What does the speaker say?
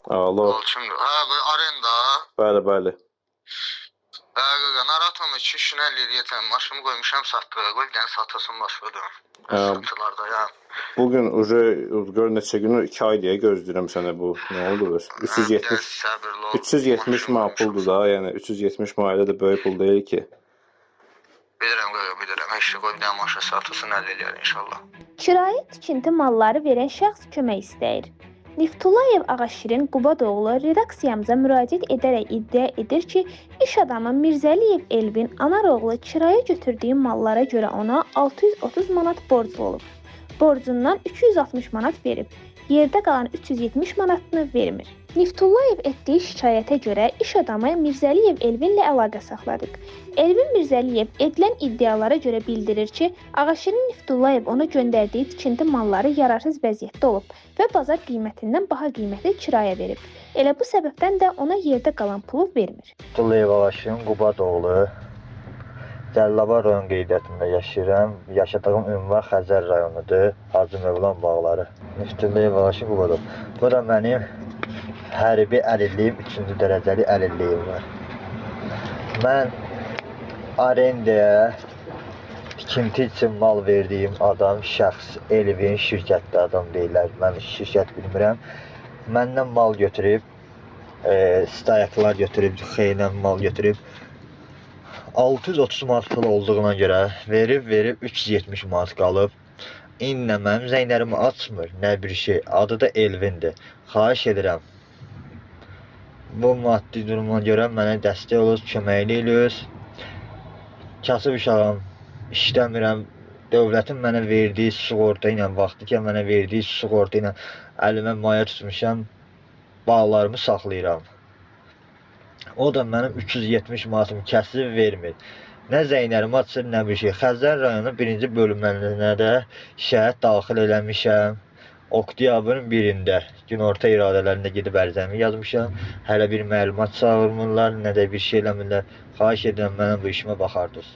Alo. Kimdir? Bu arenda. Bəli, bəli. Narahat olma, 2 gün eləyəcəm. Maşını qoymuşam satdığa. Qoy bir dənə satasın başladım. Sıkıntılarda ya. Bugün gör neçə günü 2 ay deyə gözləyirəm sənə bu. Nə oldu bəs? 370 Səbirli ol. 370 manat puldur da, yəni 370 manat da böyük pul deyil ki. Bilirəm, bilirəm. Hər şey qoy bir dənə maşın satasın, həll eləyər inşallah. Kirayə tikinti malları verən şəxs kömək istəyir. Niftullayev Ağaşirin Qubadoğlu redaksiyamıza müraciət edərək iddia edir ki, iş adamı Mirzəliyev Elvin Anaroğlu kirayə götürdüyü mallara görə ona 630 manat borclu olub. Borcundan 260 manat verib. Yerdə qalan 370 manatını vermir. Niftullayev etdiyi şikayətə görə iş adamı Mirzəliyev Elvinlə əlaqə saxladıq. Elvin Mirzəliyev edilən iddialara görə bildirir ki, Ağaşirin Niftullayev ona göndərdiyi tikinti malları yararsız vəziyyətdə olub və bazar qiymətindən baha qiymətli kirayə verib. Elə bu səbəbdən də ona yerdə qalan pulu vermir. Niftullayev Ağaşirin Qubadoğlu, Cəllabad rayon qeydiyyatında yaşayıram. Yaşadığım ünvan Xəzər rayonudur, Hacı Mövlan bağları. Niftullayev Ağaşirin Qubadoğlu. Bu da mənim hərbi əlilliyim, 3-cü dərəcəli əlilliyim var. Mən arendaya tikinti üçün mal verdiyim adam şəxs Elvin şirkətli adam deyirlər. Mən şirkət bilmirəm. Məndən mal götürüb, stayaklar götürüb, xeynən mal götürüb. 630 manat pul olduğuna görə verib 370 manat qalıb. İndi mənim zənglərimi açmır, nə bir şey. Adı da Elvindir. Xahiş edirəm. Bu maddi duruma görə mənə dəstək olun, köməkli eləyirsiniz. Kasıb uşağım, işləmirəm. Dövlətin mənə verdiyi sığorta ilə, vaxtıkən mənə verdiyi sığorta ilə əlimə maya tutmuşam, bağlarımı saxlayıram. O da mənim 370 manatımı kəsib vermir. Nə zənglərimi açır, nə bir şey. Xəzər rayonu 1-ci bölümlərinə də şəhət daxil eləmişəm. Oktyabrın 1-də günorta iradələrində gedib ərizəmi yazmışam. Hələ bir məlumat çağırmırlar, nə də bir şey eləmirlər. Xahiş edirəm, mənə bu işimə baxardınız.